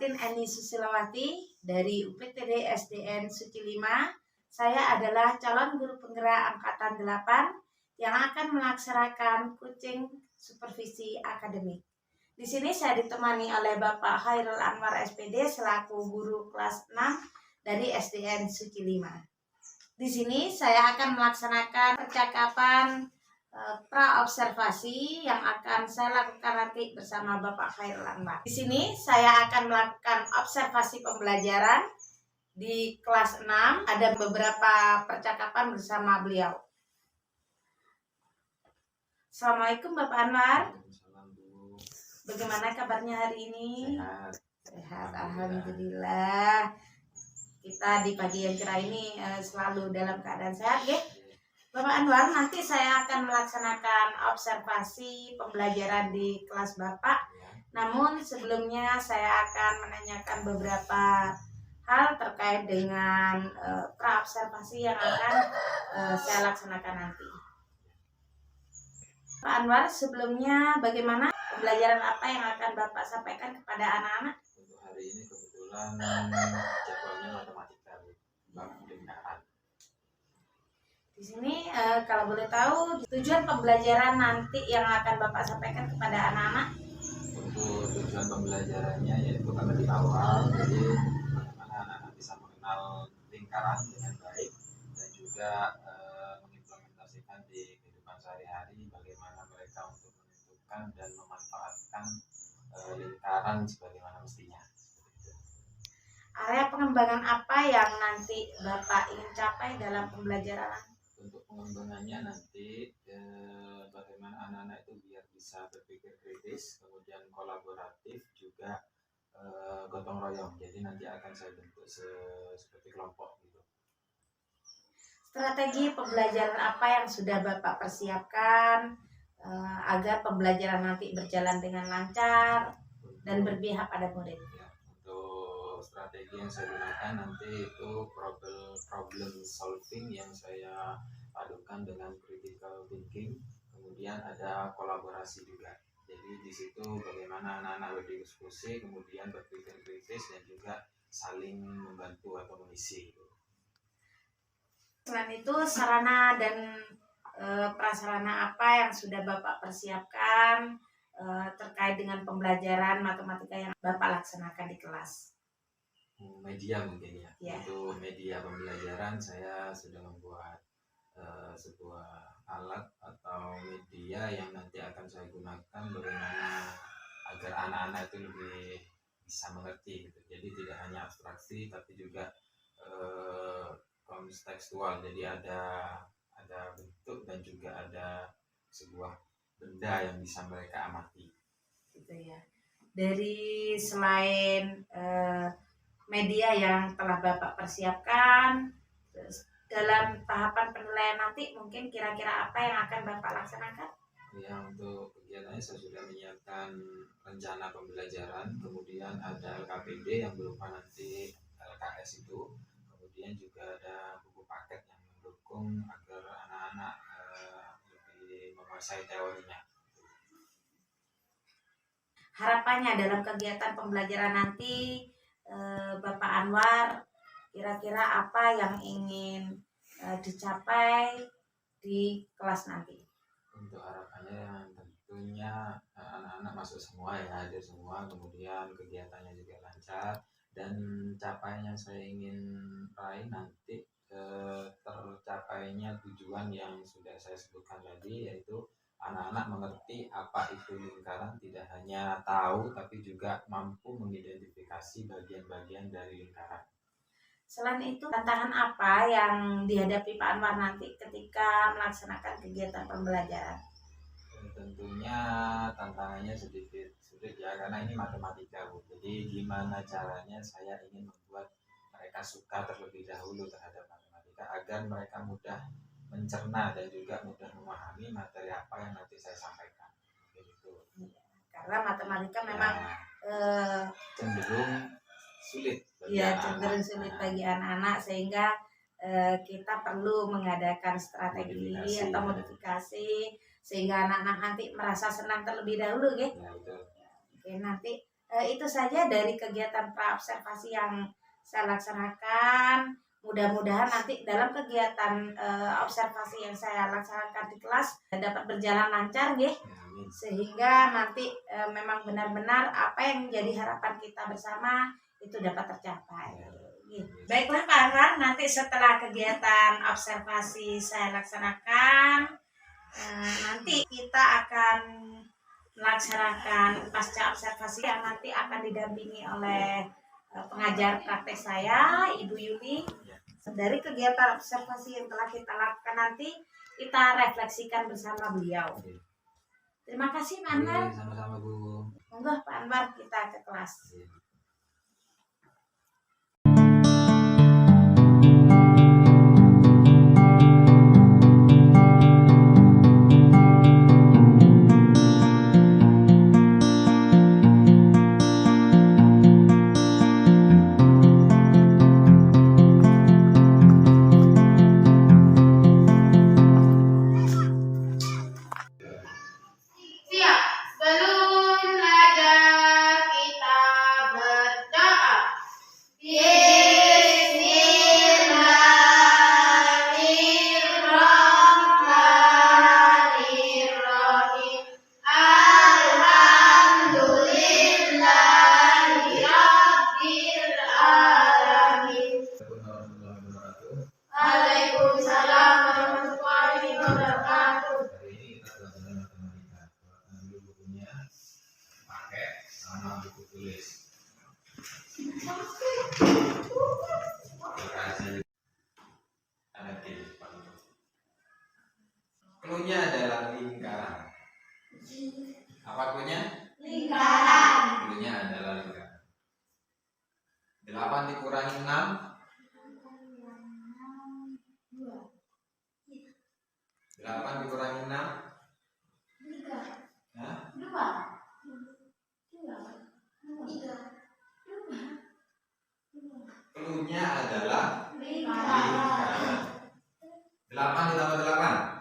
Martin Eni Susilawati dari UPTD SDN Suci 5. Saya adalah calon guru penggerak angkatan 8 yang akan melaksanakan coaching supervisi akademik. Di sini saya ditemani oleh Bapak Khairul Anwar SPD selaku guru kelas 6 dari SDN Suci 5. Di sini saya akan melaksanakan percakapan pra-observasi yang akan saya lakukan nanti bersama Bapak Khairul Anwar. Di sini saya akan melakukan observasi pembelajaran di kelas 6. Ada beberapa percakapan bersama beliau. Assalamualaikum Bapak Anwar. Bagaimana kabarnya hari ini? Sehat, alhamdulillah. Kita di pagi yang cerah ini selalu dalam keadaan sehat, ya. Bapak Anwar, nanti saya akan melaksanakan observasi pembelajaran di kelas Bapak. Namun sebelumnya saya akan menanyakan beberapa hal terkait dengan pra-observasi yang akan saya laksanakan nanti. Pak Anwar, sebelumnya bagaimana pembelajaran apa yang akan Bapak sampaikan kepada anak-anak? Untuk hari ini kebetulan jadwalnya matematika, bab lingkaran. Di sini kalau boleh tahu tujuan pembelajaran nanti yang akan Bapak sampaikan kepada anak-anak? Untuk tujuan pembelajarannya yaitu kan di awal, jadi bagaimana anak-anak bisa mengenal lingkaran dengan baik dan juga mengimplementasikan di kehidupan sehari-hari, bagaimana mereka untuk menentukan dan memanfaatkan lingkaran sebagaimana mestinya. Area pengembangan apa yang nanti Bapak ingin capai dalam pembelajaran? Untuk pengembangannya nanti bagaimana anak-anak itu biar bisa berpikir kritis, kemudian kolaboratif, juga gotong royong. Jadi nanti akan saya bentuk seperti kelompok gitu. Strategi pembelajaran apa yang sudah Bapak persiapkan agar pembelajaran nanti berjalan dengan lancar dan berpihak pada murid? Ya, untuk strategi yang saya gunakan nanti itu problem solving yang saya padukan dengan critical thinking, kemudian ada kolaborasi juga. Jadi di situ bagaimana anak-anak berdiskusi, kemudian berpikir kritis dan juga saling membantu atau mengisi. Selain itu, sarana dan prasarana apa yang sudah Bapak persiapkan terkait dengan pembelajaran matematika yang Bapak laksanakan di kelas? Media mungkin ya. Ya. Untuk media pembelajaran saya sudah membuat sebuah alat atau media yang nanti akan saya gunakan bagaimana agar anak-anak itu lebih bisa mengerti gitu. Jadi tidak hanya abstraksi tapi juga kontekstual. Jadi ada bentuk dan juga ada sebuah benda yang bisa mereka amati. Gitu ya. Dari selain media yang telah Bapak persiapkan, dalam tahapan penilaian nanti mungkin kira-kira apa yang akan Bapak laksanakan? Ya, untuk kegiatannya saya sudah menyiapkan rencana pembelajaran, kemudian ada LKPD yang berupa nanti LKS itu, kemudian juga ada buku paket yang mendukung agar anak-anak lebih menguasai teorinya. Harapannya dalam kegiatan pembelajaran nanti Bapak Anwar, kira-kira apa yang ingin dicapai di kelas nanti? Untuk harapannya tentunya anak-anak masuk semua ya, hadir semua, kemudian kegiatannya juga lancar, dan capaian yang saya ingin raih nanti tercapainya tujuan yang sudah saya sebutkan tadi, yaitu anak-anak mengerti apa itu lingkaran, tidak hanya tahu tapi juga mampu mengidentifikasi bagian-bagian dari lingkaran. Selain itu, tantangan apa yang dihadapi Pak Anwar nanti ketika melaksanakan kegiatan pembelajaran? Tentunya tantangannya sedikit sulit ya, karena ini matematika, Bu. Jadi gimana caranya saya ingin membuat mereka suka terlebih dahulu terhadap matematika agar mereka mudah mencerna dan juga mudah memahami materi apa yang nanti saya sampaikan. Begitu. Karena matematika memang cenderung sulit bagi cenderung sulit bagi anak-anak, sehingga kita perlu mengadakan strategi atau modifikasi sehingga anak-anak nanti merasa senang terlebih dahulu, ya. Ya, betul. Oke, nanti Itu saja dari kegiatan praobservasi yang saya laksanakan. Mudah-mudahan nanti dalam kegiatan observasi yang saya laksanakan di kelas dapat berjalan lancar, nggih. Sehingga nanti memang benar-benar apa yang menjadi harapan kita bersama itu dapat tercapai. Baiklah Pak Anwar, nanti setelah kegiatan observasi saya laksanakan, nanti kita akan melaksanakan pasca observasi yang nanti akan didampingi oleh pengajar praktek saya, Ibu Yuli. Dari kegiatan observasi yang telah kita lakukan nanti, kita refleksikan bersama beliau. Terima kasih Pak Anwar. Sama-sama Bu. Monggo Pak Anwar, kita ke kelas. Clue-nya adalah lingkaran. Apa clue-nya? Lingkaran. Clue-nya adalah lingkaran. 8 dikurangi 6. 8 dikurangi 6. 2. Clue-nya adalah Lingkaran. 8 ditambah 8.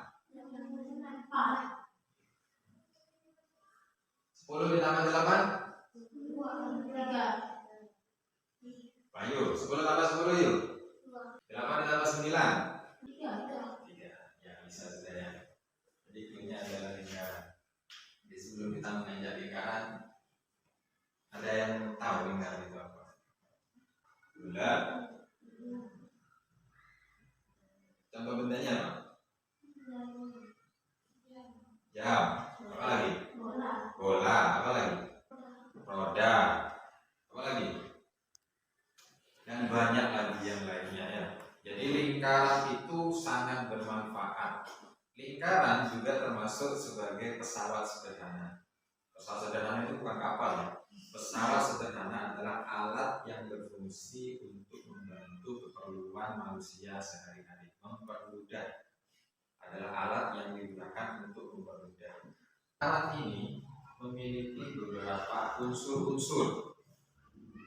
10 ditambah 8. 3. Ayo, 10 tambah 10 yuk. 8 ditambah 9. 3. Ya, bisa sudah ya. Jadi clue-nya adalah lingkaran. Jadi sebelum kita menginjak lingkaran, ada yang tahu lingkaran itu apa? Bulat. Contoh bendanya apa? Jam. Apa lagi? Bola. Apa lagi? Roda. Apa lagi? Dan banyak lagi yang lainnya ya. Jadi lingkaran itu sangat bermanfaat. Lingkaran juga termasuk sebagai pesawat sederhana. Pesawat sederhana itu bukan kapal ya. Pesawat sederhana adalah alat yang berfungsi untuk membantu keperluan manusia sehari-hari. Mempermudah adalah alat yang digunakan untuk mempermudah. Alat ini memiliki beberapa unsur-unsur.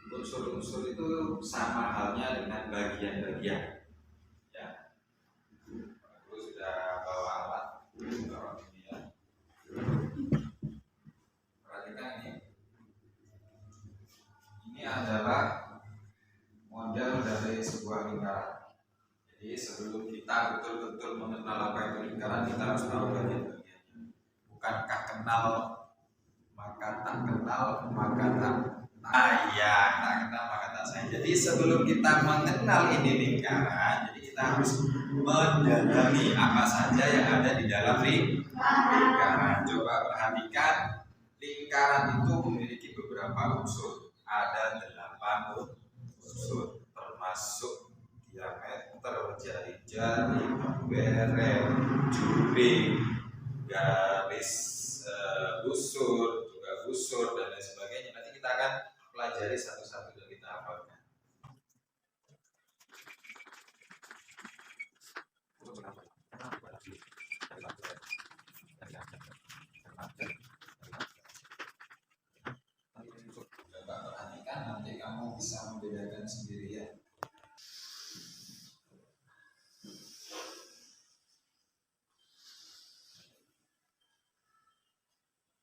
Unsur-unsur itu sama halnya dengan bagian-bagian. Ya, aku sudah bawa alat. Bawa ini ya. Perhatikan ini. Ini adalah model dari sebuah lingkaran. Jadi sebelum kita betul-betul mengenal apa itu lingkaran, kita harus tahu bagian-bagiannya. Bukankah kenal maka tak kenal maka tak tak kenal maka tak sayang. Jadi sebelum kita mengenal ini lingkaran, jadi kita harus mendalami apa saja yang ada di dalam lingkaran. Coba perhatikan, lingkaran itu memiliki beberapa unsur. Ada 8 unsur, termasuk diameter, jari-jari, beret, juring, garis busur, juga busur dan lain sebagainya. Nanti kita akan pelajari satu-satu dan kita hafalkan. Coba perhatikan, nanti kamu bisa membedakan sendiri ya.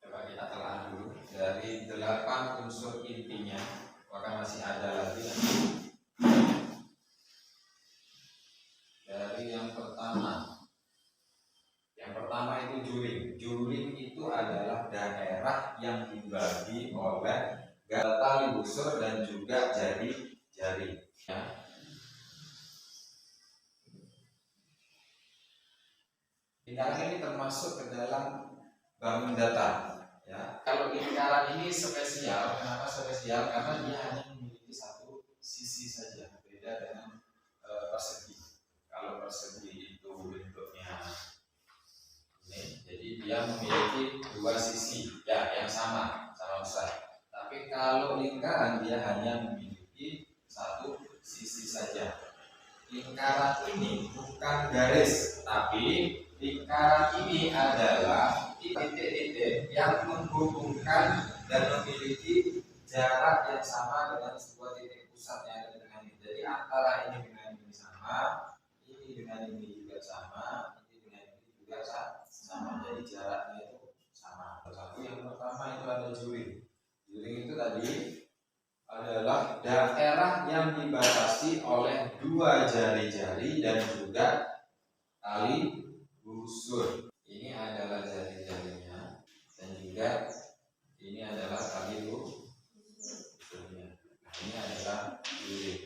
Coba kita telah dulu dari 8 unsur ini. jari. Ya. Lingkaran ini termasuk ke dalam bangun data. Ya. Kalau lingkaran ini spesial, kenapa spesial? Karena dia hanya memiliki satu sisi saja, beda dengan persegi. Kalau persegi itu bentuknya ini, jadi dia memiliki dua sisi, ya, yang sama besar. Tapi kalau lingkaran dia hanya memiliki satu sisi saja. Lingkaran ini bukan garis, tapi lingkaran ini adalah titik-titik yang menghubungkan dan memiliki jarak yang sama dengan sebuah titik pusat yang ada dengan ini. Jadi antara ini dengan ini sama, ini dengan ini juga sama, ini dengan ini juga sama. Jadi jaraknya itu sama. Satu yang pertama itu ada juring. Juring itu tadi adalah daerah yang dibatasi oleh dua jari-jari dan juga tali busur. Ini adalah jari-jarinya dan juga ini adalah tali busurnya. Nah, ini adalah juring.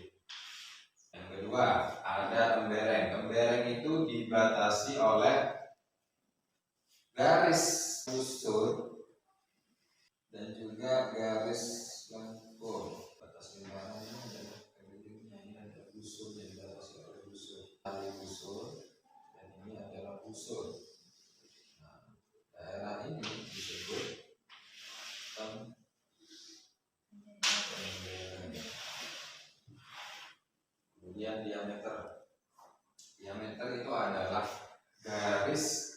Yang kedua ada tembereng. Tembereng itu dibatasi oleh garis busur dan juga garis lengkung. Batas lingkaran ini adalah keringnya, ini ada busur yang dibatasi oleh busur, tali busur, dan ini adalah busur. Nah, daerah ini disebut tembereng. Kemudian diameter. Diameter itu adalah garis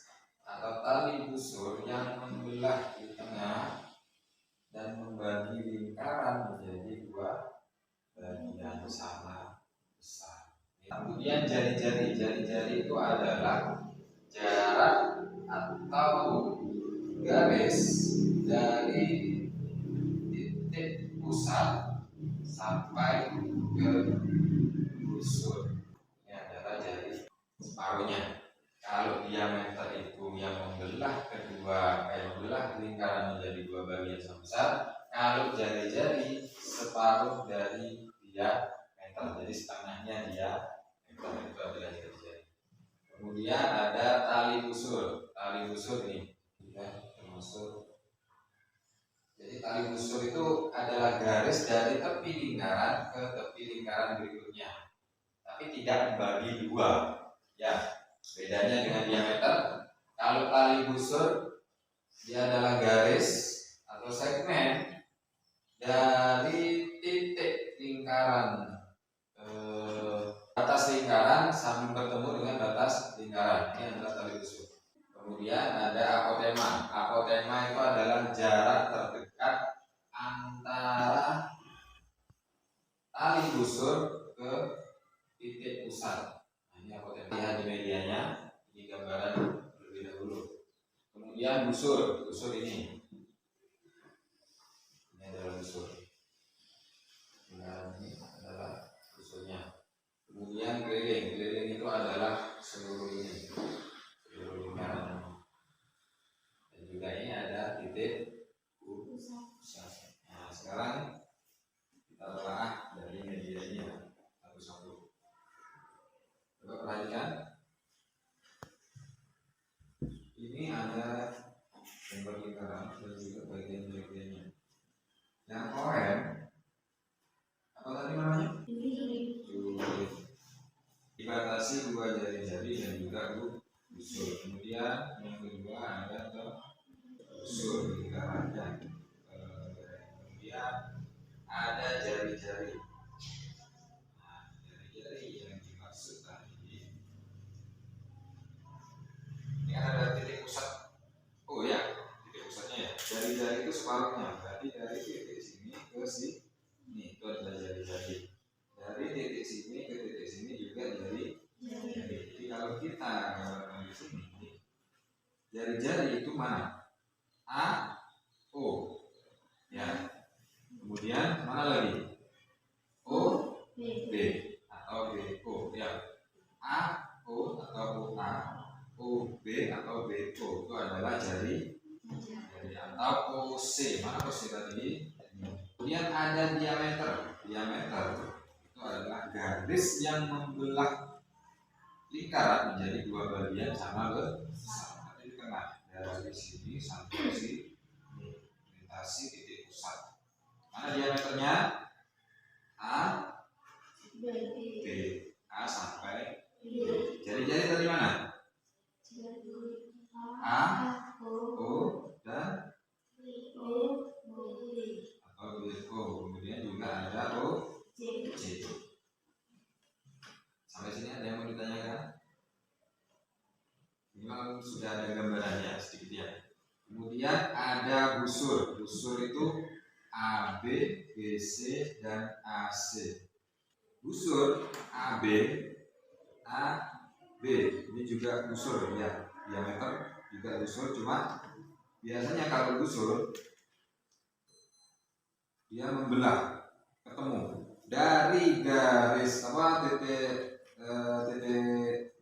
atau tali busur yang membelah di tengah dan membagi lingkaran menjadi dua bagian sama besar. Kemudian jari-jari. Jari-jari itu adalah jarak atau garis dari titik pusat sampai ke busur. Ini adalah jari separuhnya. Kalau diameter itu yang membelah lingkaran menjadi dua bagian sama besar. Kalau jari-jari separuh dari diameter, jadi setengahnya diameter, itu adalah jari-jari. Kemudian ada tali busur. Tali busur ini ya, termasuk. Jadi tali busur itu adalah garis dari tepi lingkaran ke tepi lingkaran berikutnya, tapi tidak dibagi dua. Ya, bedanya dengan diameter. Kalau tali busur dia adalah garis atau segmen dari titik lingkaran batas lingkaran sampai bertemu dengan batas lingkaran. Ini adalah tali busur. Kemudian ada apotema. Apotema itu adalah jarak terdekat antara tali busur ke titik pusat. Nah, ini apotema. Lihat di medianya, ini gambaran lebih dahulu. Kemudian busur ini adalah busur. Nah, ini adalah busurnya. Kemudian keliling itu adalah seluruh lingkaran. Dan juga ini ada titik pusat. Nah, sekarang kita telah dari media ini satu-satu. Coba perhatikan. Ini ada gambar lingkaran dan juga bagian-bagiannya. Yang oranye apa tadi namanya? Juring. Dibatasi dua jari-jari dan juga busur. Kemudian yang kedua ada busur lingkarannya. Kemudian ada jari-jari. Nah, jari-jari yang dimaksud tadi ini ada titik pusat. Oh ya, titik pusatnya ya. Jari-jari itu separuhnya. Berarti dari titik sini ke sini. Ini itu adalah jari-jari. Dari titik sini ke titik sini juga jari. Jadi kalau kita gambarkan di sini, jari-jari itu mana? A, O, ya. Kemudian mana lagi? O, B atau B, O, ya. A, O atau A, O, B atau B, O itu adalah jari atau OC. Mana OC tadi? Kemudian ada diameter. Diameter itu garis yang membelah lingkaran menjadi dua bagian sama besar. Di tengah dari sini sampai sini melintasi titik pusat. Mana diameternya? A, B, A sampai B. Jari-jari dari mana? A, O, dan atau O. Kemudian juga ada O, C. Sampai sini ada yang mau ditanyakan? Memang sudah ada gambarannya sedikit ya. Kemudian ada busur. Busur itu AB, BC, dan AC. Busur AB, AB ini juga busur ya. Diameter juga busur, cuma biasanya kalau busur dia membelah, ketemu dari garis titik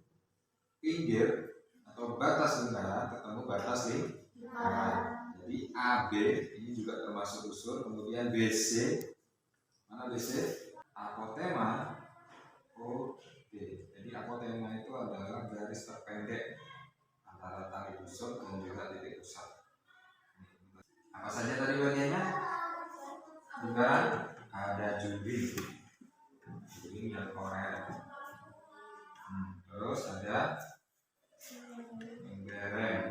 pinggir atau batas lingkaran ketemu batas lingkaran. Jadi AB ini juga termasuk busur. Kemudian BC, mana BC? Apotema OD. Jadi apotema itu adalah garis terpendek antara tali busur dan juga titik pusat. Apa saja tadi bagiannya? Lingkaran ada jumbing yang korek. Terus ada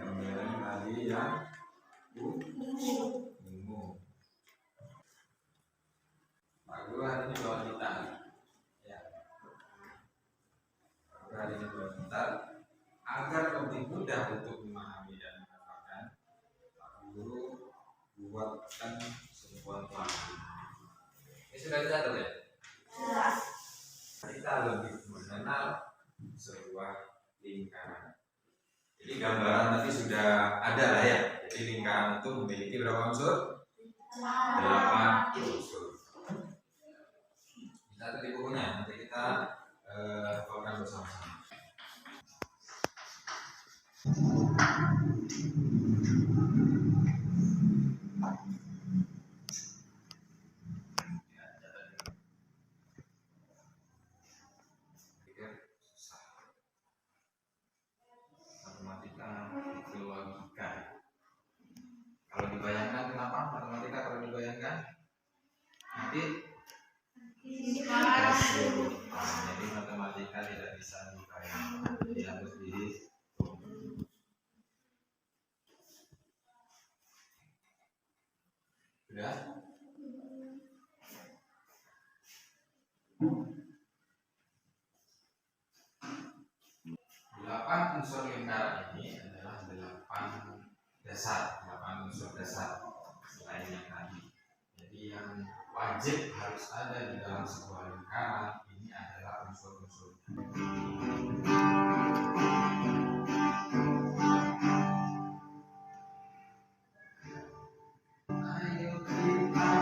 pembereng tadi yang ungu. Pak Guru hari ini bawa gitar. Ya. Pak Guru hari ini bawa gitar agar lebih mudah untuk memahami dan menghafalkan. Pak Guru buatkan sebuah lagu. Ini sudah dicatat ya? Kita lebih mengenal sebuah lingkaran. Jadi gambaran tadi sudah ada lah ya. Jadi lingkaran itu memiliki berapa unsur? 8 unsur. Kita tadi bukunya, nanti kita hafalkan bersama-sama. Matematika itu logika. Kalau dibayangkan, kenapa matematika kalau dibayangkan nanti jadi matematika tidak bisa dibayangkan, jadi harus sudah. 8 unsur lingkaran ini adalah 8 unsur dasar selain yang tadi. Jadi yang wajib harus ada di dalam sebuah lingkaran ini adalah unsur-unsur. Ayo kita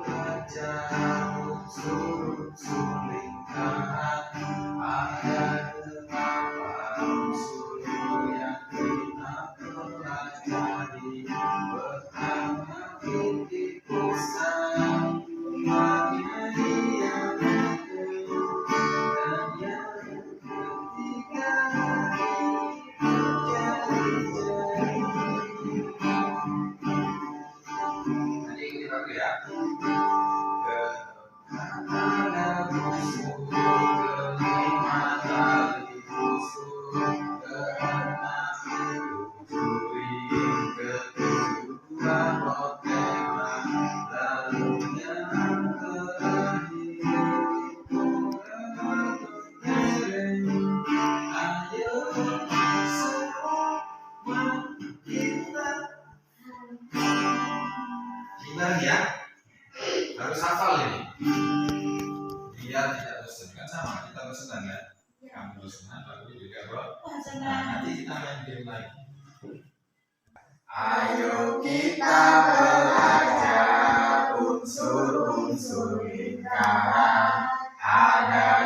belajar unsur-unsur lingkaran. Ada ya, harus hafal ini biar tidak bosan. Kan sama kita bosan kan, kamu bosan, aku juga bosan. Nanti kita main game lagi. Ayo kita belajar unsur-unsur lingkaran. Ada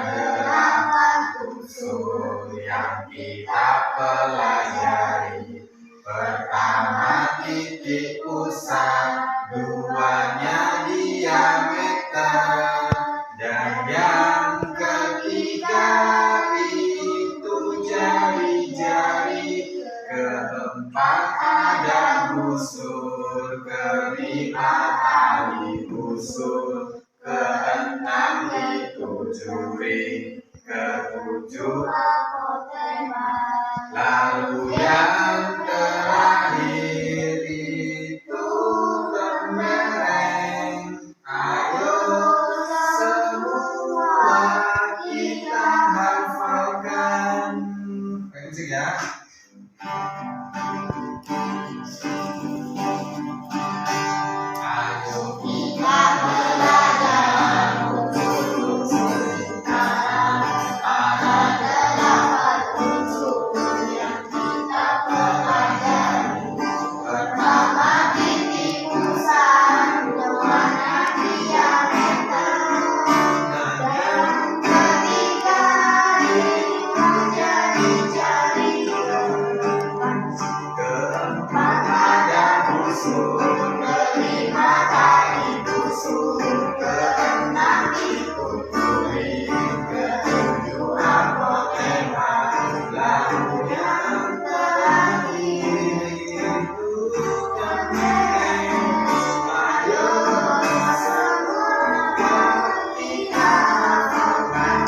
8 unsur yang kita pelajari. Pertama titik pusat, duanya diameter, dan yang ketiga duri ketujuh, lalu yang terakhir itu kemereng. Ayo semua kita hafalkan. Baik musik ya. Ayo kita belajar untuk sekarang pada 8 unsur yang kita pelajari. Pertama titik pusat berwarna diameter, dan yang ketiga ringkas jadi jari. Keempat ada busur, kelima tali busur, keenam dikuturi, ketujuh apotema, lalu yang terakhir itu kemereng. Ayo semua kita hafalkan.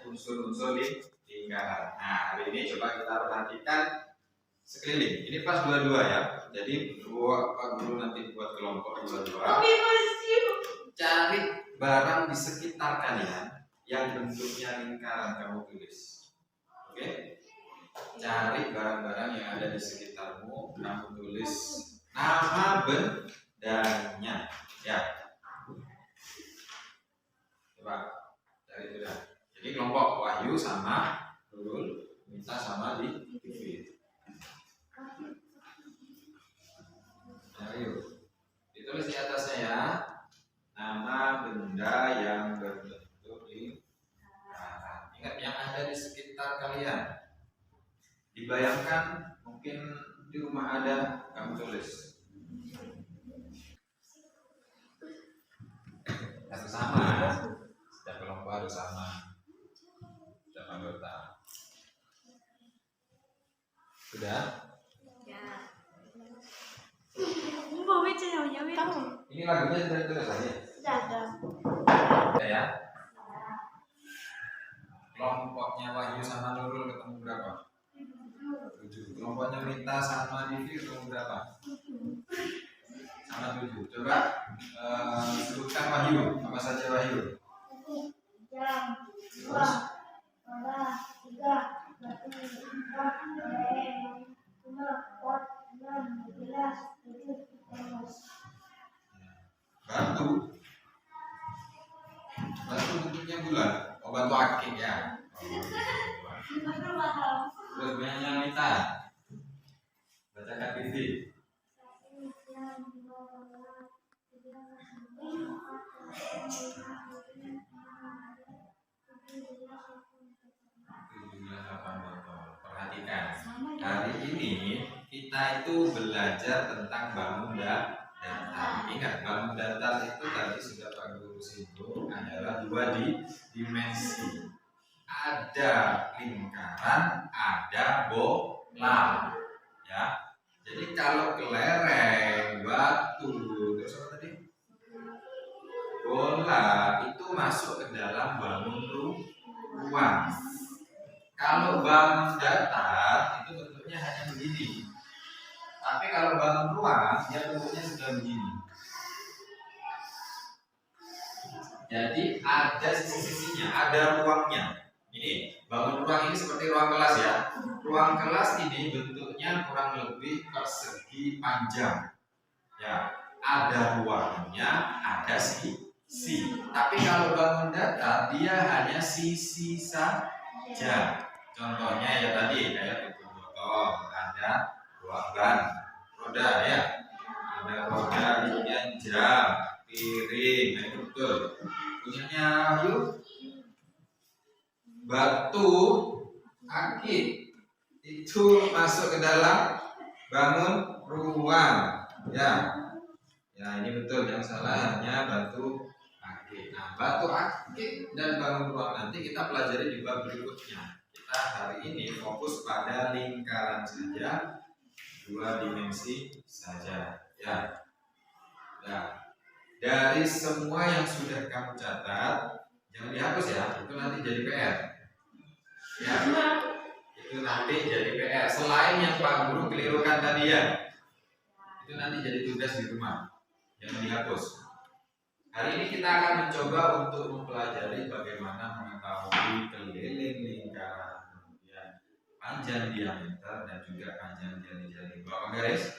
Unsur-unsur lingkaran. Nah, hari ini coba kita perhatikan sekeliling. Ini pas dua-dua ya. Jadi Pak Guru nanti buat kelompok dua-dua. Cari barang di sekitar kalian yang bentuknya lingkaran, kamu tulis. Oke? Cari barang-barang yang ada di sekitarmu, kamu tulis nama bendanya. Ya. Coba cari itu dah. Jadi kelompok Wahyu sama Nurul, Minta sama di TV. Ayo, ditulis di atasnya ya. Nama benda yang berbentuk lingkaran. Ingat yang ada di sekitar kalian. Dibayangkan mungkin di rumah ada, kamu tulis. Harus sama. Setiap kelompok harus sama. Setiap anggota. Sudah? Ini lagunya sudah ditulis lagi? Sudah ya? Kelompoknya Wahyu sama Nurul ketemu berapa? 7. Kelompoknya Minta sama Divi ketemu berapa? Sama 7. Coba sebutkan Wahyu. Apa saja Wahyu? Terus? Batu bentuknya bulat. Oh, batu akik ya. Terus banyak Minta. Bacakan TV. Perhatikan, hari ini kita itu belajar tentang bangun datar. Ingat, bangun datar itu tadi sudah Pak Guru singgung adalah 2 dimensi. Ada lingkaran, ada bola. Ya. Jadi kalau kelereng, batu, terus apa tadi? Bola itu masuk ke dalam bangun ruang. Kalau bangun datar itu bentuknya hanya begini. Tapi kalau bangun ruang dia bentuknya sudah begini. Jadi ada sisi-sisinya, ada ruangnya. Ini bangun ruang ini seperti ruang kelas ya. Ruang kelas ini bentuknya kurang lebih persegi panjang. Ya, ada ruangnya, ada sisi. Tapi kalau bangun datar dia hanya sisi saja. Contohnya ya tadi kayak pintu motor, ada ruang ban, roda ya, ada roda, kemudian jam, piring, nah itu betul. Punyanya Wahyu, batu akik itu masuk ke dalam bangun ruang, ya. Ya ini betul, yang salah hanya batu akik. Nah batu akik dan bangun ruang nanti kita pelajari di bab berikutnya. Kita hari ini fokus pada lingkaran saja, 2 dimensi saja, ya. Nah, Dari semua yang sudah kamu catat, jangan dihapus ya, itu nanti jadi PR. Ya, itu nanti jadi PR. Selain yang Pak Guru kelirukan tadi ya, itu nanti jadi tugas di rumah, jangan dihapus. Hari ini kita akan mencoba untuk mempelajari bagaimana mengetahui keliling lingkaran, kemudian panjang diameter dan juga panjang jari-jari. Bapak garis,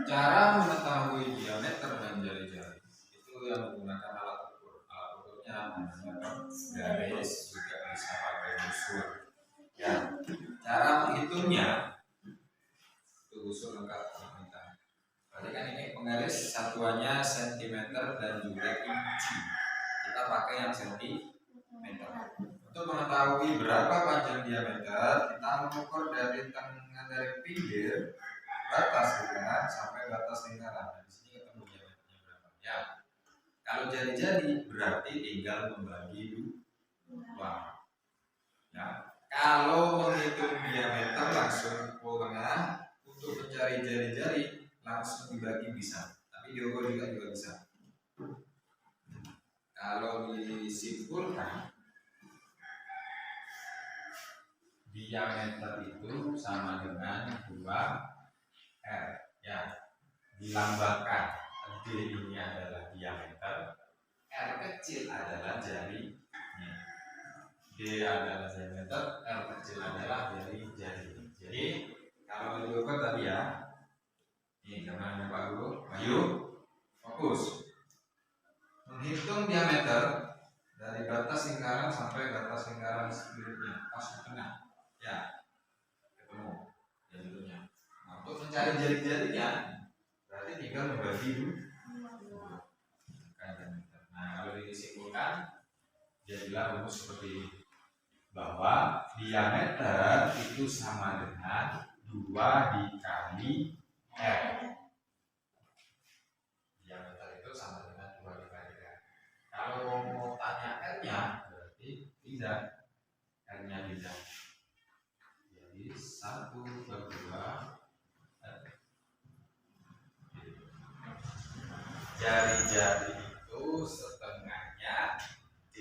cara mengetahui diameter dan jari-jari itu yang menggunakan alat ukur. Alat ukurnya namanya garis, juga bisa pakai busur. Ya, cara menghitungnya itu busur lengkap. Berarti kan ini penggaris satuannya sentimeter dan juga inci. Kita pakai yang sentimeter. Untuk mengetahui berapa panjang diameter, kita mengukur dari tengah dari pinggir batas lingkaran sampai batas lingkaran. Di sini ketemu diameternya berapa. Ya. Kalau jari-jari berarti tinggal membagi dua. Ya. Kalau menghitung diameter langsung pukul tengah, untuk mencari jari-jari langsung dibagi bisa, tapi diukur juga bisa. Kalau disimpulkan, diameter itu sama dengan 2R. Ya, dilambangkan. D ini adalah diameter, R kecil adalah jari. D adalah diameter, R kecil adalah jari. Jadi kalau diukur tadi ya. Ini gambarnya Pak Guru. Ayo, fokus. Menghitung diameter dari batas lingkaran sampai batas lingkaran sekelilingnya, pas di tengah. Ya, ketemu jadinya. Nah, untuk mencari jari-jarinya, berarti tinggal membagi dua. Nah, kalau disimpulkan, jadilah rumus seperti ini, bahwa diameter itu sama dengan 2 dikali R. Diameter itu sama dengan 2 dikali R. Kalau mau tanya R-nya, berarti tidak. R-nya tidak. Jadi 1/2 R. Jari-jari itu setengahnya D.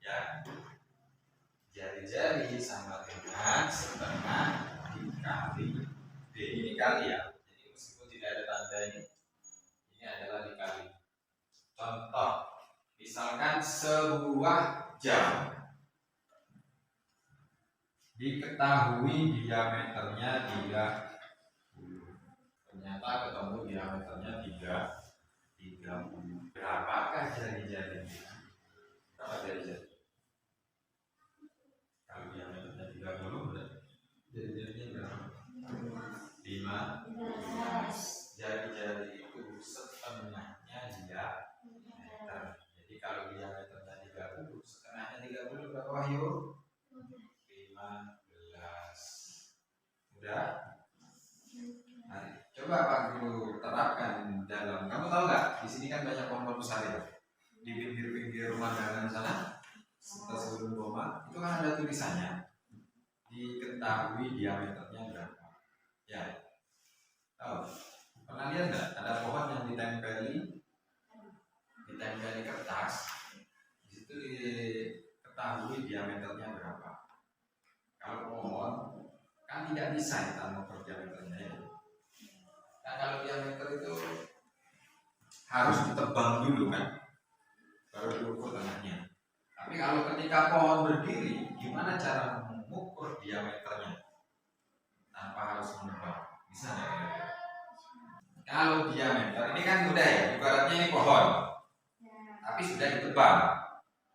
Ya. Jari-jari sama dengan setengah dikali D. Ini kali ya. Jadi meskipun tidak ada tanda ini adalah dikali. Contoh, misalkan sebuah jam diketahui diameternya 30. Ternyata ketemu diameternya 30. Berapakah jari-jarinya? Berapa jari-jari? Kalau diameternya 30 berarti jari-jarinya berapa? 15. Jari-jari itu setengahnya diameter. Jadi kalau diameternya 30, setengahnya 30 berapa Wahyu? 15. Udah? Nah, coba Pak Guru terapkan dalam. Kamu tahu nggak? Di sini kan banyak pohon besar ya. Di pinggir-pinggir rumah dalam sana, setelah sebelum rumah, itu kan ada tulisannya. Diketahui diameternya berapa? Ya. Tahu? Pernah lihat nggak? Ada pohon yang ditempeli kertas. Di situ diketahui diameternya berapa. Kalau pohon kan tidak bisa kita mengukur diameternya ya. Nah, kalau diameter itu harus ditebang dulu kan, baru diukur tengahnya. Tapi kalau ketika pohon berdiri, gimana cara mengukur diameternya tanpa harus menebang? Bisa nggak? Kalau diameter ini kan mudah ya, ibaratnya ini pohon, tapi sudah ditebang,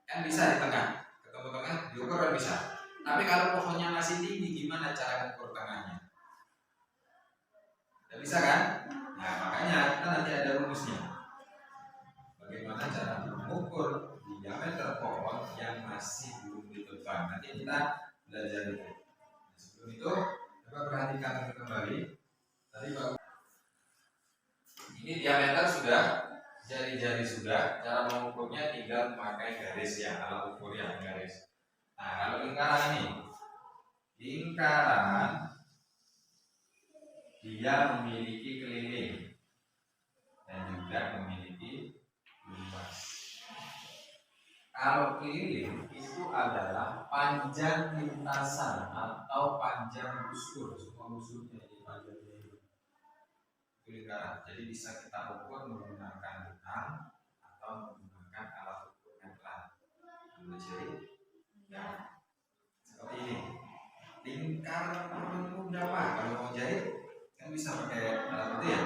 kan bisa di tengah, ketemu tengah diukur kan bisa. Tapi kalau pohonnya masih tinggi, gimana cara mengukur tengahnya? Tidak bisa kan? Nah, makanya kita nanti ada rumusnya. Bagaimana cara mengukur diameter pohon yang masih belum ditebang? Nanti kita belajar itu. Nah, sebelum itu, coba perhatikan kembali. Tadi Pak, ini diameter sudah, jari-jari sudah. Cara mengukurnya tinggal memakai garis ya, alat ukur yang garis. Nah, kalau lingkaran ini, lingkaran dia memiliki keliling dan juga memiliki Kalau keliling itu adalah panjang lintasan atau panjang busur, semua busurnya ini panjangnya itu lingkaran. Jadi bisa kita ukur menggunakan benang atau menggunakan alat ukur meteran. Jadi ya seperti ini. Lingkar tertentu berapa? Kalau mau jahit kan bisa pakai alat itu ya.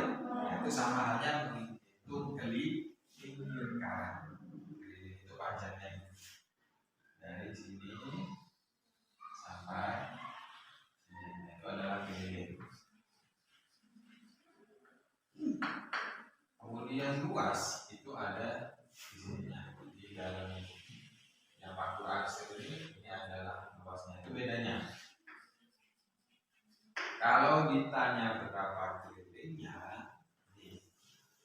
Itu sama halnya menghitung keliling lingkaran. Itu panjangnya dari sini sampai sini. Itu adalah keliling. Kemudian luas itu ada di sininya, di dalam ini. Yang paku arsir ini adalah luasnya. Itu bedanya. Kalau ditanya berapa kelilingnya, ini.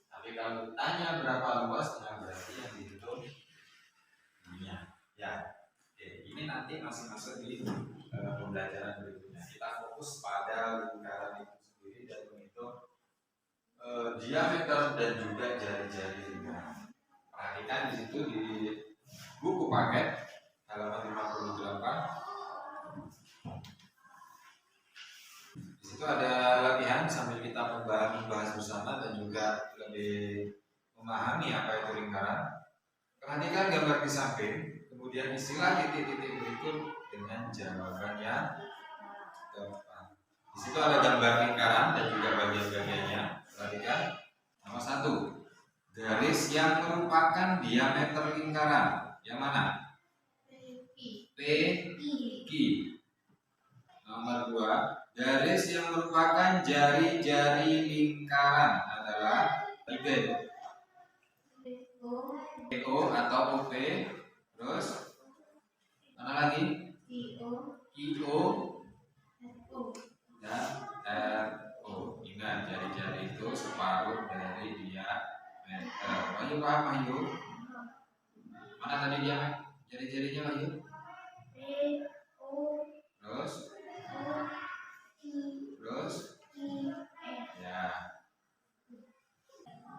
Tapi kalau ditanya berapa luasnya, berarti yang dihitung ininya. Ya, oke. Ini nanti masih masuk di pembelajaran berikutnya. Kita fokus pada lingkaran itu sendiri dan menghitung diameter dan juga jari-jari lingkaran. Perhatikan di situ di buku paket halaman 58. Di situ ada latihan sambil kita membahas bersama dan juga lebih memahami apa itu lingkaran. Perhatikan gambar di samping, kemudian isilah titik-titik berikut dengan jawabannya gampang. Di situ ada gambar lingkaran dan juga bagian-bagiannya. Perhatikan. Nomor 1, garis yang merupakan diameter lingkaran. Yang mana? P, Q. Nomor 2, garis yang merupakan jari-jari lingkaran adalah B, O atau OP. Terus mana lagi? IO dan RO. Ingat, jari-jari itu separuh dari diameter. Wahyu paham, Wahyu? Mana tadi diameter? Jari-jarinya, Wahyu? Terus ya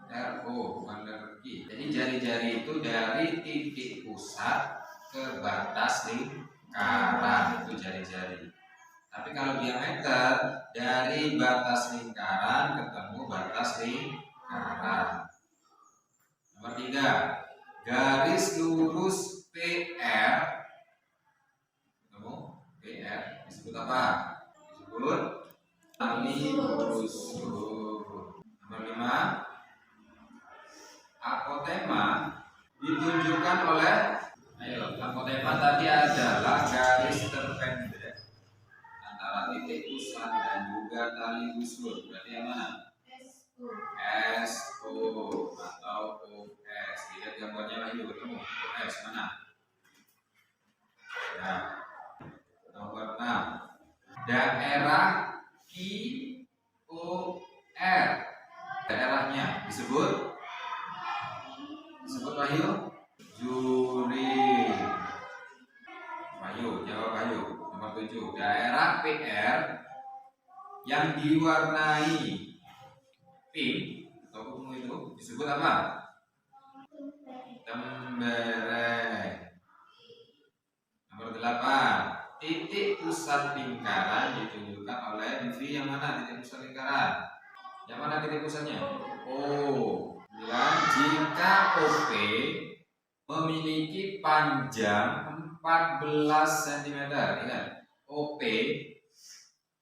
RO bukan RQ. Jadi jari-jari itu dari titik pusat ke batas lingkaran, itu jari-jari. Tapi kalau diameter dari batas lingkaran ketemu batas lingkaran. Nomor 3, garis lurus PR. Ketemu PR disebut apa? Disebut tali busur. Nomor 5, apotema ditunjukkan oleh, apotema tadi adalah garis terpendek antara titik pusat dan juga tali busur. Berarti yang mana? SO atau OS. Lihat gambarnya lagi, ketemu OS mana? Ya. Nomor 6, daerah QOR. Daerahnya disebut Wahyu? Juri. Wahyu, jawab Wahyu. Nomor 7, daerah PR yang diwarnai pink atau ungu itu disebut apa? Tembereng. Nomor 8, titik pusat lingkaran ditunjukkan oleh divi yang mana? Titik pusat lingkaran. Yang mana titik pusatnya? O. Jika OP memiliki panjang 14 cm. Ingat, OP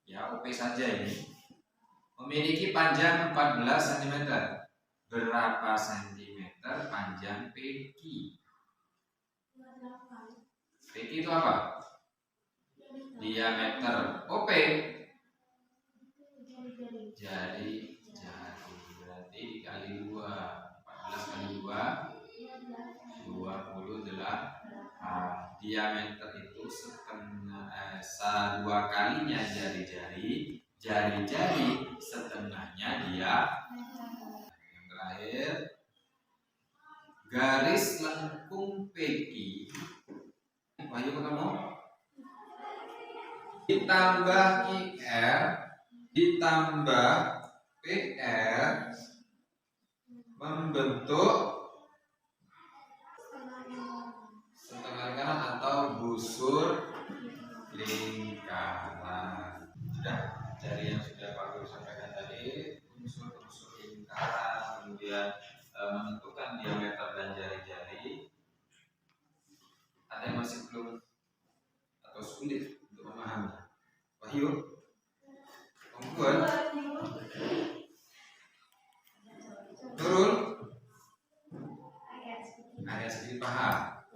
ya, OP saja ini memiliki panjang 14 cm. Berapa cm panjang PQ? PQ itu apa? Diameter. OP jari-jari. Berarti dikali 2, 14 kali 2 28. Diameter itu setengah, 2 kalinya jari-jari. Jari-jari setengahnya dia. Yang terakhir, garis lengkung PQ. Wahyu ketemu? Ditambah QR ditambah PR membentuk sulit untuk memahami. Wahyu, Ongkul, Nurul, agak sedikit paham,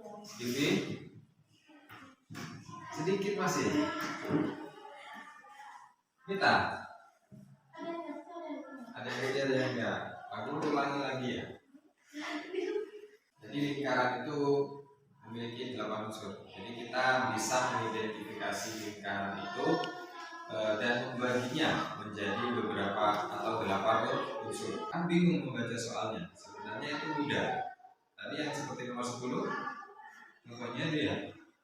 sedikit masih. Kita ada yang enggak. Aku ulangi lagi ya. Jadi lingkaran itu memiliki 8 unsur. Jadi kita bisa mengidentifikasi lingkaran itu dan membaginya menjadi beberapa atau 8 unsur. Kan bingung membaca soalnya. Sebenarnya itu mudah. Tadi yang seperti nomor 10, contohnya dia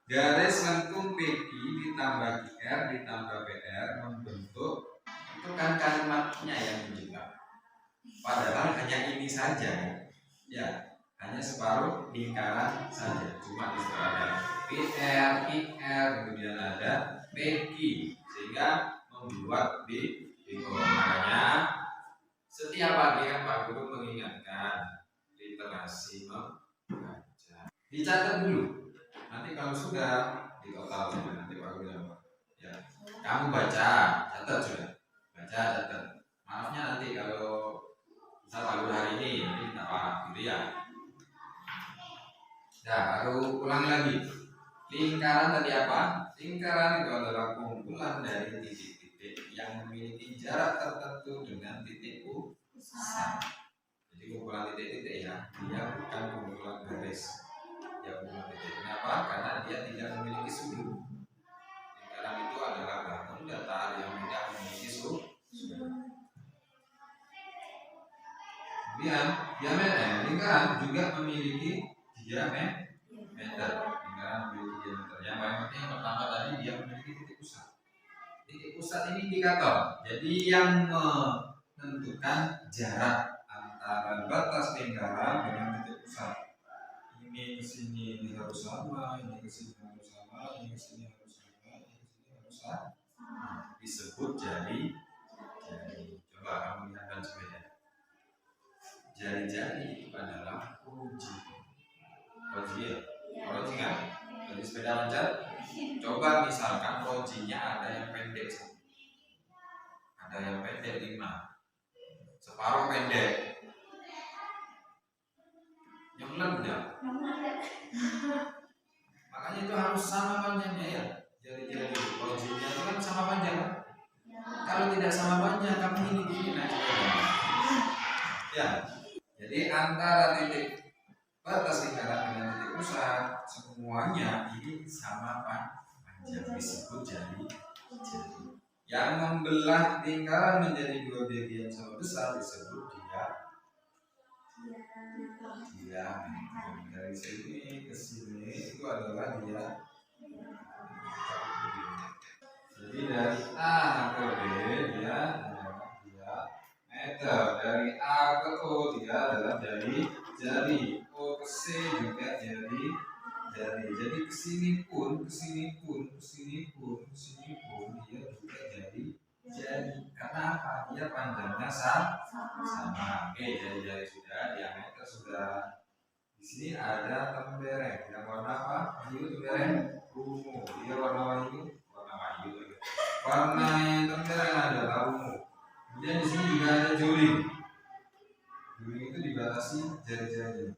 garis lengkung PQ ditambah QR ditambah PR membentuk, itu kan kalimatnya yang menunjukkan. Padahal hanya ini saja, ya hanya separuh lingkaran saja. Cuma di situ ada PR, IR, kemudian ada PQ, sehingga membuat bingung. Makanya setiap pagi kan Pak Guru mengingatkan literasi membaca. Dicatat dulu. Nanti kalau sudah di total sudah nanti Pak Guru apa? Ya, kamu baca, catat sudah. Baca, catat. Maafnya nanti kalau misal Pak Guru hari ini nanti tidak paham gitu ya. Nah, baru ulang lagi. Lingkaran tadi apa? Lingkaran itu adalah kumpulan dari titik-titik yang memiliki jarak tertentu dengan titik pusat. Jadi kumpulan titik-titik ya, dia bukan kumpulan garis. Dia kumpulan titik. Kenapa? Karena dia tidak memiliki sudut. Lingkaran itu adalah bangun datar yang tidak memiliki sudut. Kemudian lingkaran juga memiliki diameter. Lingkaran memiliki diameter. Yang paling penting yang pertama tadi dia memiliki titik pusat. Titik pusat ini indikator. Jadi yang menentukan jarak antara batas lingkaran dengan titik pusat. Ini ke sini ini harus sama, ini ke sini harus sama, ini ke sini harus sama, ini ke sini harus sama. Disebut jari. Coba kamu lihatkan sepeda. Jari-jari itu adalah kunci. Kunci kan? Jadi sepeda loncat. Coba misalkan kuncinya ada yang pendek, ada yang pendek 5, separuh pendek. Nyelem enggak? Makanya itu harus sama panjangnya ya. Jari-jari kuncinya itu kan sama panjang. Kalau tidak sama panjang, kamu ini naik sepeda. Ya. Jadi antara titik batas lingkaran dengan titik pusat semuanya ini sama panjang, disebut jari. Yang membelah lingkaran menjadi 2 bagian sama besar disebut diameter. Dari sini ke sini itu adalah dia. Jadi dari A ke B dia adalah diameter. Dari A ke O dia adalah jari. O ke C juga jari. Jadi kesini pun dia juga jari. Karena apa? Dia panjangnya sama. Oke, jari sudah, diameter sudah. Di sini ada tembereng. Yang warna apa? Biru tembereng. Ungu. Dia warna wahyu. Warna yang tembereng adalah ungu. Kemudian di sini juga ada juling. Juling itu dibatasi jari-jari.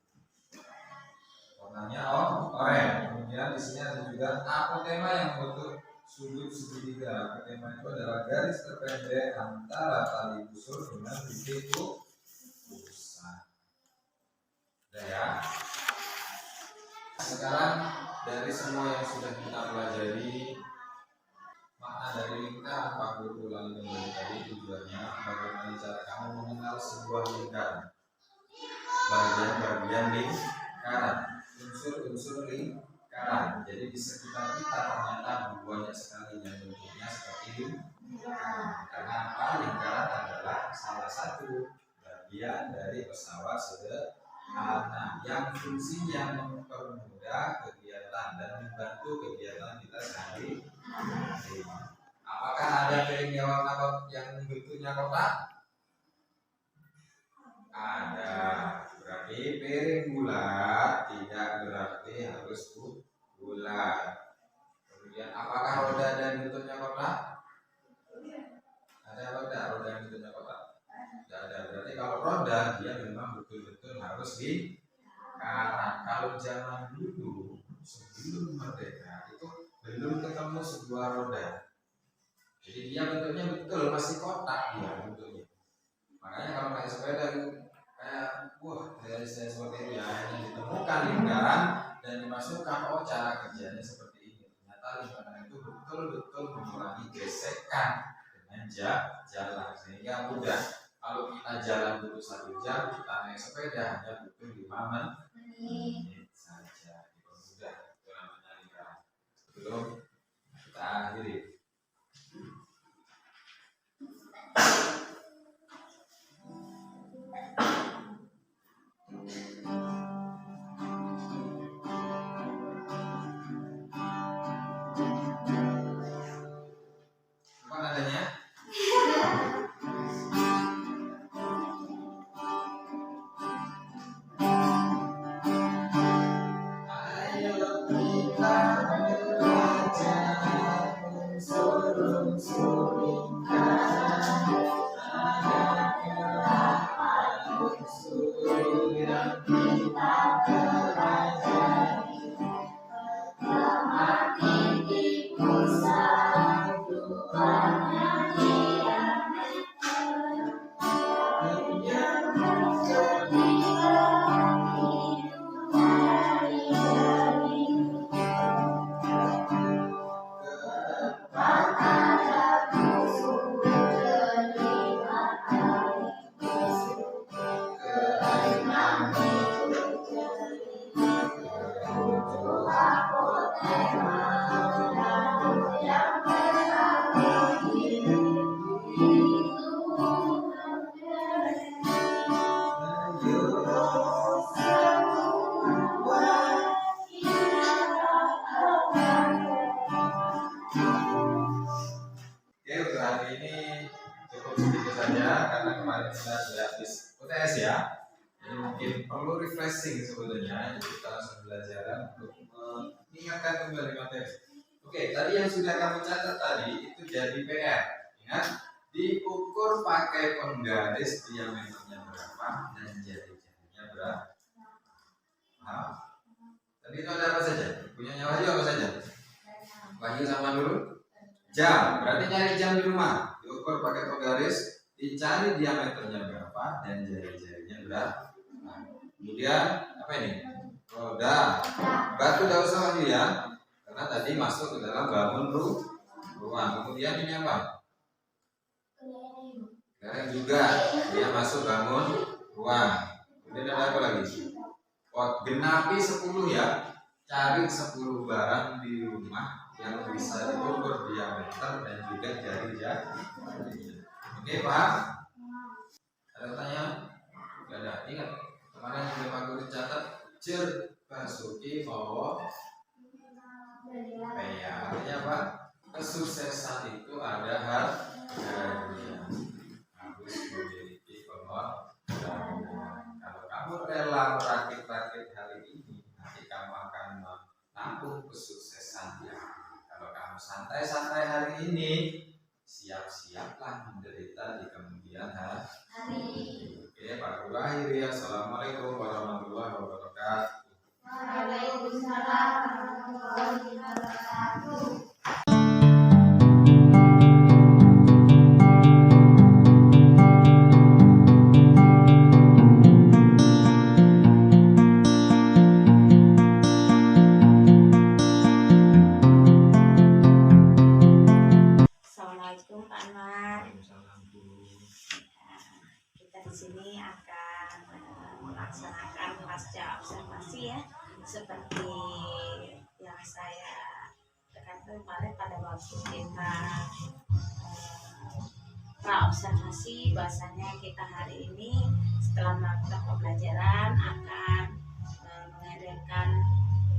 Warnanya oranye. Kemudian di sini ada juga apotema yang bentuk sudut segitiga. Apotema itu adalah garis terpendek antara tali busur dengan titik pusat. Udah ya. Sekarang dari semua yang sudah kita pelajari, makna dari lingkaran Pak Guru ulangi kembali tadi tujuannya bagaimana cara kamu mengenal sebuah lingkaran, bagian-bagian lingkaran, unsur-unsur lingkaran. Jadi di sekitar kita ternyata banyak sekali yang bentuknya seperti lingkaran. Karena apa? Lingkaran adalah salah satu bagian dari pesawat sederhana yang fungsinya mempermudah kegiatan dan membantu kegiatan kita sehari-hari. Apakah ada piring yang warna yang bentuknya kotak? Ada. Berarti piring bulat, tidak berarti harus bulat. Kemudian apakah zaman dulu sebelum merdeka itu belum ketemu sebuah roda. Jadi dia bentuknya betul masih kotak dia bentuknya. Makanya kalau naik sepeda itu kayak saya seperti itu ya, hanya ditemukan lingkaran dan dimasukkan cara kerjanya seperti ini. Ternyata lingkaran itu betul-betul mengurangi gesekan dengan jalan sehingga mudah. Kalau kita jalan dulu 1 jam, kita naik sepeda hanya butuh 5 menit saja. Dipermudah, itu namanya lingkaran. Sebelum kita akhiri. Apa nadanya? Kemarin kita sudah habis UTS ya, ini mungkin perlu refreshing sebetulnya. Jadi kita langsung belajar untuk mengingatkan kembali materi. Oke, tadi yang sudah kamu catat tadi itu jadi PR. Ingat, diukur pakai penggaris diameternya berapa dan jari-jarinya berapa. Nah, tadi itu ada apa saja? Punyanya Wahyu apa saja? Wahyu sama dulu jam, berarti nyari jam di rumah. Diukur pakai penggaris, dicari diameternya berapa dan jari-jarinya berapa. Nah, kemudian apa ini? Roda. Batu tidak usah lagi ya, karena tadi masuk ke dalam bangun ruang. Kemudian ini apa? Kelereng juga, dia masuk bangun ruang. Kemudian ada apa lagi? Genapi 10 ya. Cari 10 barang di rumah yang bisa diukur diameter dan juga jari-jari. Oke, Pak? Ada pertanyaan? Tidak ada. Ingat, kemarin yang sudah Pak Guru catat, Cer Basuki Bawa Paya. Artinya apa? Kesuksesan itu ada harganya. Harus memiliki pengorbanan. Kalau kamu rela merakit-rakit hari ini, nanti kamu akan menampung kesuksesannya. Kalau kamu santai-santai hari ini, siap-siaplah menderita di kemudian hari. Oke, Pak Guru akhiri. Assalamualaikum warahmatullahi wabarakatuh. Waalaikumsalam warahmatullahi wabarakatuh. Assalamualaikum Pak Anwar. Kita di sini akan melaksanakan pasca observasi ya, seperti yang saya tekankan kemarin pada waktu kita praobservasi, bahwasanya kita hari ini setelah melakukan pembelajaran akan mengadakan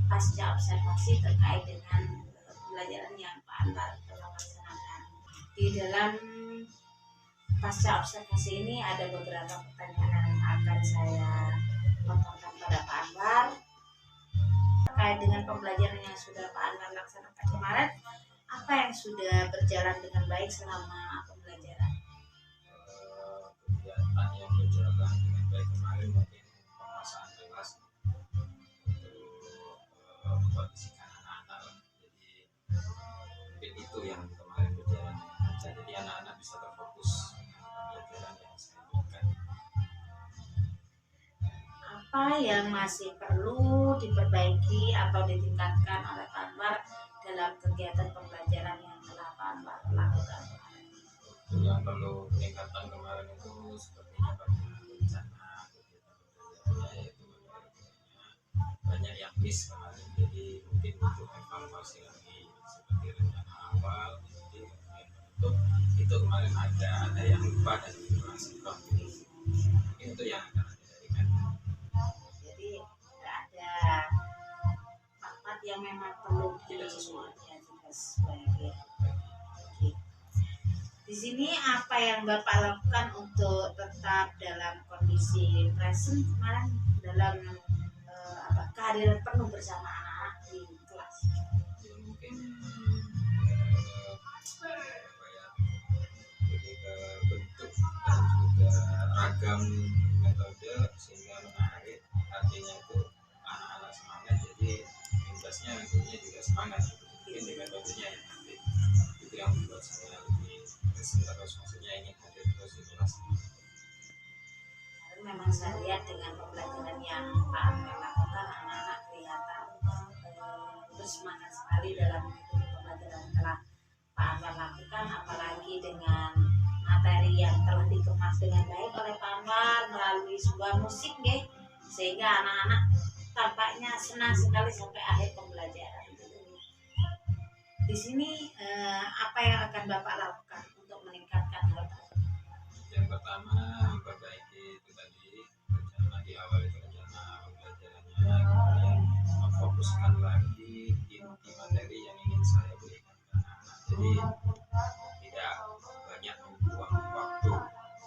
pasca observasi terkait dengan pembelajaran yang Pak Anwar telah laksanakan. Di dalam pasca observasi ini ada beberapa pertanyaan yang akan saya lontarkan pada Pak Anwar terkait dengan pembelajaran yang sudah Pak Anwar laksanakan kemarin. Apa yang sudah berjalan dengan baik selama pembelajaran? Kegiatan yang berjalan dengan baik kemarin mungkin penguasaan kelas, itu yang kemarin berjalan aja, jadi anak-anak bisa terfokus dengan pembelajaran yang saya berikan. Apa yang masih perlu diperbaiki atau ditingkatkan oleh Pak Anwar dalam kegiatan pembelajaran yang telah Pak Anwar lakukan? Yang perlu peningkatan kemarin itu sepertinya banyak rencana kegiatan pembelajarannya, yaitu banyak yang miss kemarin, jadi mungkin butuh evaluasi lagi seperti rencana awal, jadi kemudian menutup itu kemarin ada yang lupa dan kurang sinkron, mungkin itu yang akan ada dari mentor. Jadi ada part yang memang perlu tidak sesuai. Oke. Di sini apa yang Bapak lakukan untuk tetap dalam kondisi present kemarin dalam kehadiran penuh bersama anak-anak di kelas? Ya mungkin apa ya, lebih ke bentuk dan juga ragam metode sehingga menarik, artinya itu anak-anak semangat, jadi imbasnya nantinya juga semangat, mungkin di metodenya yang nanti itu yang membuat saya lebih present terus, maksudnya ingin hadir terus di kelas. Memang saya lihat dengan pembelajaran yang Pak Anwar lakukan, anak-anak kelihatan bersemangat sekali dalam mengikuti pembelajaran yang telah Pak Anwar lakukan, apalagi dengan materi yang telah dikemas dengan baik oleh Pak Anwar melalui sebuah musik deh, sehingga anak-anak tampaknya senang sekali sampai akhir pembelajaran. Di sini apa yang akan Bapak lakukan untuk meningkatkan hal tersebut? Yang pertama, memperbaiki itu tadi rencana di awal itu, rencana pembelajarannya, kemudian memfokuskan lagi inti materi yang ingin saya berikan ke anak-anak, jadi tidak banyak membuang waktu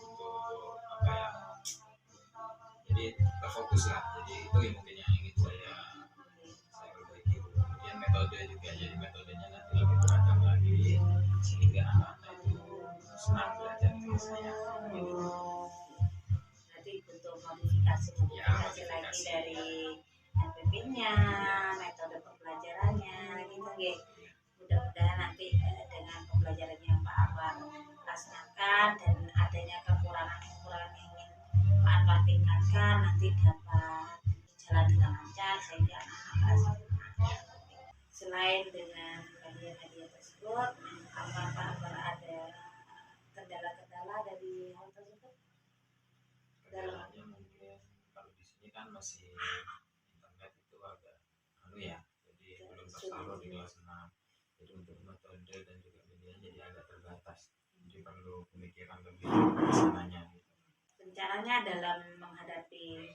untuk apa ya, jadi terfokus lah, jadi itu yang mungkin yang ingin saya perbaiki. Kemudian metode juga, jadi metodenya nanti lebih beragam lagi sehingga anak-anak itu senang belajar dengan saya. Nanti butuh modifikasi lagi dari MPP-nya, metode pembelajarannya, gitu ya. Mudah-mudahan nanti dengan pembelajaran yang Pak Anwar laksanakan dan adanya kekurangan-kekurangan yang ingin Pak Anwar tingkatkan nanti dapat jalan dengan lancar sehingga anak-anak merasa bermanfaat. Selain dengan hadiah-hadiah tersebut, apa Pak Anwar ada kendala-kendala dari hal tersebut? Kendalanya mungkin kalau di sini kan masih internet itu agak ya, jadi belum tersalur di kelas 6, jadi untuk metode dan juga media jadi agak terbatas, jadi perlu pemikiran lebih kesananya gitu. Rencananya dalam menghadapi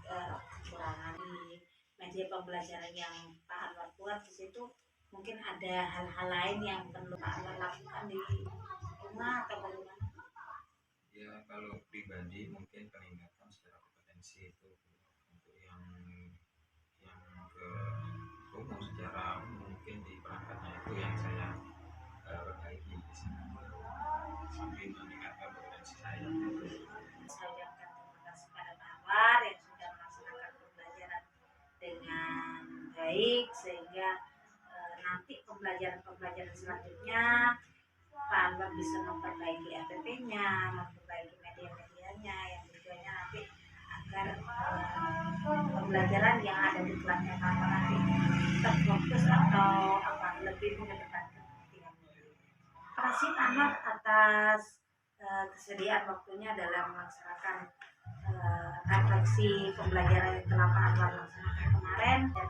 kekurangan di media pembelajaran yang Pak Anwar buat di situ, mungkin ada hal-hal lain yang perlu Pak Anwar lakukan di rumah atau bagaimana? Ya kalau pribadi mungkin peningkatan secara kompetensi itu untuk yang ke umum, secara mungkin di perangkatnya itu yang saya perbaiki di sini sambil meningkatkan kompetensi saya. Saya ucapkan terima kasih pada Pak Anwar yang sudah melaksanakan pembelajaran dengan baik sehingga nanti pembelajaran selanjutnya Pak Anwar bisa memperbaiki APP-nya, memperbaiki media-medianya yang tujuannya nanti agar pembelajaran yang ada di kelasnya Pak Anwar nanti terfokus atau lebih mengedepankan kepentingan murid. Terima kasih Pak Anwar atas kesediaan waktunya dalam melaksanakan refleksi pembelajaran yang telah Pak Anwar laksanakan kemarin, dan